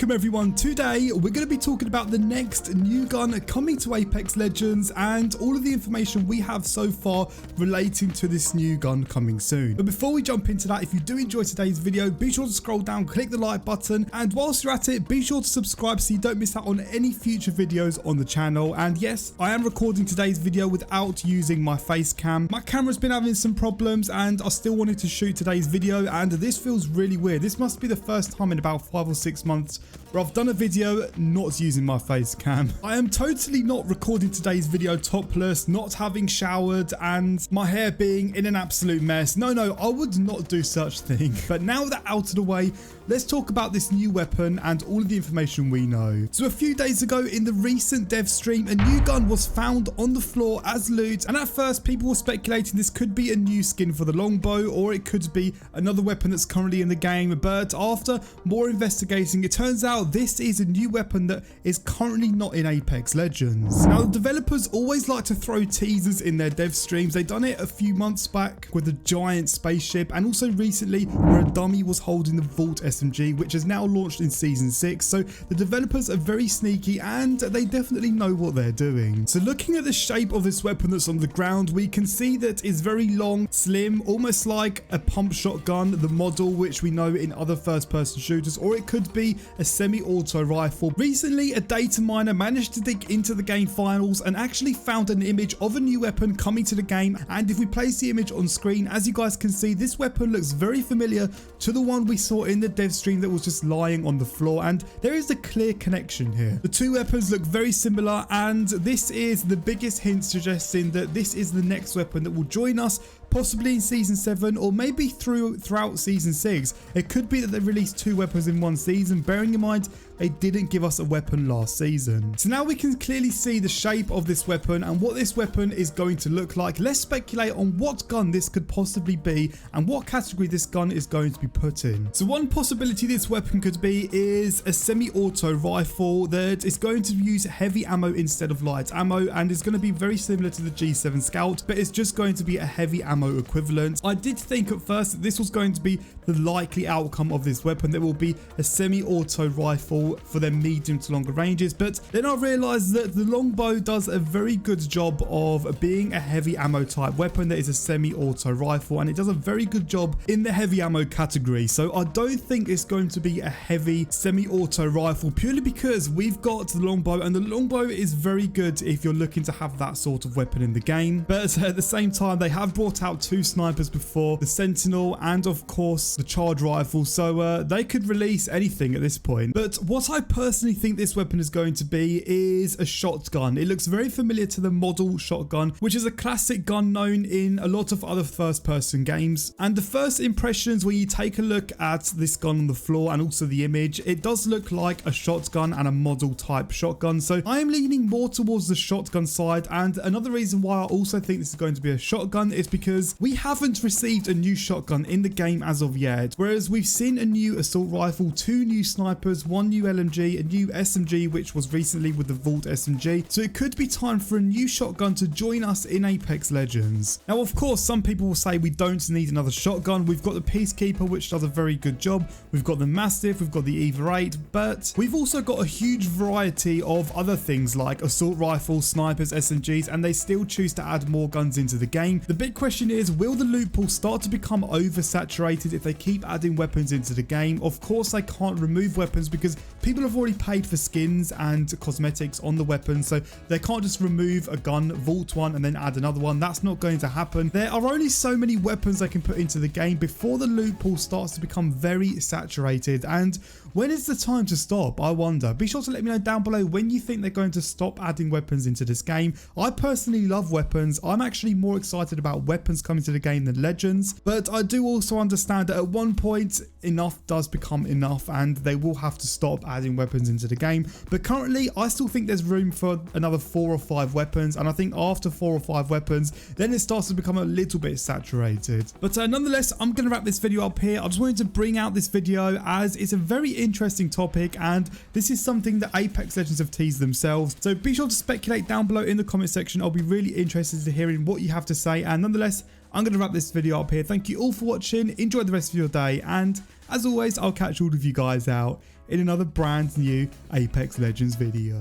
Welcome everyone. Today we're going to be talking about the next new gun coming to Apex Legends and all of the information we have so far relating to this new gun coming soon. But before we jump into that, if you do enjoy today's video, be sure to scroll down, click the like button, and whilst you're at it, be sure to subscribe so you don't miss out on any future videos on the channel. And yes, I am recording today's video without using my face cam. My camera's been having some problems and I still wanted to shoot today's video, and this feels really weird. This must be the first time in about 5 or 6 months where I've done a video not using my face cam. I am totally not recording today's video topless, not having showered, and my hair being in an absolute mess. No, I would not do such thing. But now that out of the way, let's talk about this new weapon and all of the information we know. So a few days ago in the recent dev stream, a new gun was found on the floor as loot, and at first people were speculating this could be a new skin for the longbow, or it could be another weapon that's currently in the game. But after more investigating, it turns out this is a new weapon that is currently not in Apex Legends. Now, developers always like to throw teasers in their dev streams. They done it a few months back with a giant spaceship, and also recently where a dummy was holding the VOLT SMG, which is now launched in season 6. So the developers are very sneaky and they definitely know what they're doing. So looking at the shape of this weapon that's on the ground, we can see that it's very long, slim, almost like a pump shotgun, the model which we know in other first-person shooters, or it could be a semi-auto rifle. Recently, a data miner managed to dig into the game files and actually found an image of a new weapon coming to the game, and if we place the image on screen, as you guys can see, this weapon looks very familiar to the one we saw in the dev stream that was just lying on the floor, and there is a clear connection here. The two weapons look very similar, and this is the biggest hint suggesting that this is the next weapon that will join us possibly in season 7, or maybe throughout season 6. It could be that they released 2 weapons in one season, bearing in mind they didn't give us a weapon last season. So now we can clearly see the shape of this weapon and what this weapon is going to look like. Let's speculate on what gun this could possibly be and what category this gun is going to be put in. So one possibility this weapon could be is a semi-auto rifle that is going to use heavy ammo instead of light ammo, and is going to be very similar to the G7 Scout, but it's just going to be a heavy ammo equivalent. I did think at first that this was going to be the likely outcome of this weapon. There will be a semi-auto rifle for their medium to longer ranges, but then I realized that the longbow does a very good job of being a heavy ammo type weapon that is a semi-auto rifle, and it does a very good job in the heavy ammo category. So I don't think it's going to be a heavy semi-auto rifle, purely because we've got the longbow, and the longbow is very good if you're looking to have that sort of weapon in the game. But at the same time, they have brought out 2 snipers before, the Sentinel and of course the charge rifle, so they could release anything at this point. But what I personally think this weapon is going to be is a shotgun. It looks very familiar to the model shotgun, which is a classic gun known in a lot of other first-person games. And the first impressions when you take a look at this gun on the floor and also the image, it does look like a shotgun and a model type shotgun. So I am leaning more towards the shotgun side, and another reason why I also think this is going to be a shotgun is because we haven't received a new shotgun in the game as of yet, whereas we've seen a new assault rifle, 2 new snipers, 1 new LMG, a new SMG which was recently with the VOLT SMG, so it could be time for a new shotgun to join us in Apex Legends. Now of course some people will say we don't need another shotgun. We've got the Peacekeeper which does a very good job, we've got the Mastiff, we've got the Eva 8, but we've also got a huge variety of other things like assault rifles, snipers, SMGs, and they still choose to add more guns into the game. The big question is, will the loot pool start to become oversaturated if they keep adding weapons into the game? Of course they can't remove weapons because people have already paid for skins and cosmetics on the weapon, so they can't just remove a gun, vault one, and then add another one. That's not going to happen. There are only so many weapons they can put into the game before the loot pool starts to become very saturated. And when is the time to stop, I wonder? Be sure to let me know down below when you think they're going to stop adding weapons into this game. I personally love weapons. I'm actually more excited about weapons coming to the game than Legends, but I do also understand that at one point enough does become enough and they will have to stop adding weapons into the game. But currently I still think there's room for another 4 or 5 weapons, and I think after 4 or 5 weapons then it starts to become a little bit saturated. But nonetheless, I'm going to wrap this video up here. I just wanted to bring out this video as it's a very interesting topic, and this is something that Apex Legends have teased themselves, so be sure to speculate down below in the comment section. I'll be really interested to hearing what you have to say, and nonetheless I'm going to wrap this video up here. Thank you all for watching, enjoy the rest of your day, and as always I'll catch all of you guys out in another brand new Apex Legends video.